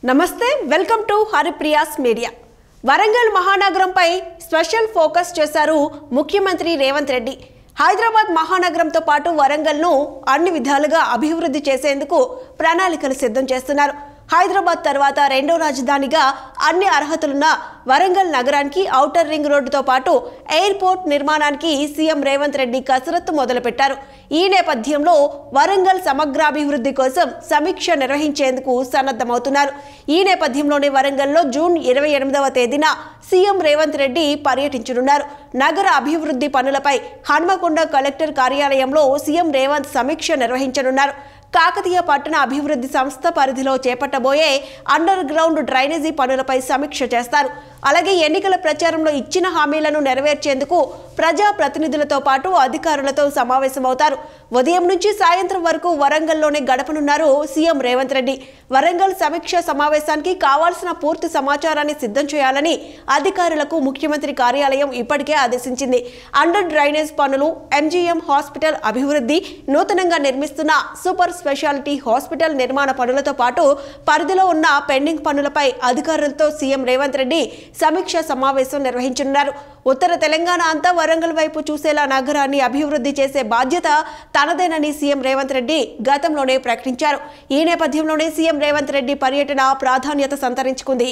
నమస్తే welcome to Haripriya's media. Warangal మహానగరంపై special focus చేశారు ముఖ్యమంత్రి రేవంత్ రెడ్డి। హైదరాబాద్ మహానగరంతో పాటు వరంగల్ను అన్ని విధాలుగా అభివృద్ధి చేసేందుకు ప్రణాళికలు సిద్ధం చేస్తున్నారు। హైదరాబాద్ తర్వాత రెండో రాజధానిగా అన్ని అర్హతలున్న వరంగల్ నగరానికి ఔటర్ రింగ్ రోడ్డుతో పాటు ఎయిర్పోర్ట్ నిర్మాణానికి సీఎం రేవంత్ రెడ్డి కసరత్తు మొదలుపెట్టారు। ఈ నేపథ్యంలో వరంగల్ సమగ్రాభివృద్ధి కోసం సమీక్ష నిర్వహించేందుకు సన్నద్ధమవుతున్నారు। ఈ నేపథ్యంలోనే వరంగల్లో జూన్ 28వ తేదీన సీఎం రేవంత్ రెడ్డి పర్యటించనున్నారు। నగర అభివృద్ధి పనులపై హన్మకొండ కలెక్టర్ కార్యాలయంలో సీఎం రేవంత్ సమీక్ష నిర్వహించనున్నారు। కాకతీయ పట్టణ అభివృద్ధి సంస్థ పరిధిలో చేపట్టబోయే అండర్ గ్రౌండ్ డ్రైనేజీ పనులపై సమీక్ష చేస్తారు। అలాగే ఎన్నికల ప్రచారంలో ఇచ్చిన హామీలను నెరవేర్చేందుకు ప్రజా ప్రతినిధులతో పాటు అధికారులతో సమావేశమవుతారు। ఉదయం నుంచి సాయంత్రం వరకు వరంగల్లోనే గడపనున్నారు సీఎం రేవంత్ రెడ్డి। వరంగల్ సమీక్ష సమావేశానికి కావాల్సిన పూర్తి సమాచారాన్ని సిద్ధం చేయాలని అధికారులకు ముఖ్యమంత్రి కార్యాలయం ఇప్పటికే ఆదేశించింది। అండర్ డ్రైనేజ్ పనులు, ఎంజీఎం హాస్పిటల్ అభివృద్ధి, నూతనంగా నిర్మిస్తున్న సూపర్ స్పెషాలిటీ హాస్పిటల్ నిర్మాణ పనులతో పాటు పరిధిలో ఉన్న పెండింగ్ పనులపై అధికారులతో సీఎం రేవంత్ రెడ్డి సమీక్ష సమావేశం నిర్వహించనున్నారు। ఉత్తర తెలంగాణ అంతా వరంగల్ వైపు చూసేలా నగరాన్ని అభివృద్ధి చేసే బాధ్యత తనదేనని సీఎం రేవంత్ రెడ్డి గతంలోనే ప్రకటించారు। ఈ నేపథ్యంలోనే సీఎం రేవంత్ రెడ్డి పర్యటన ప్రాధాన్యత సంతరించుకుంది।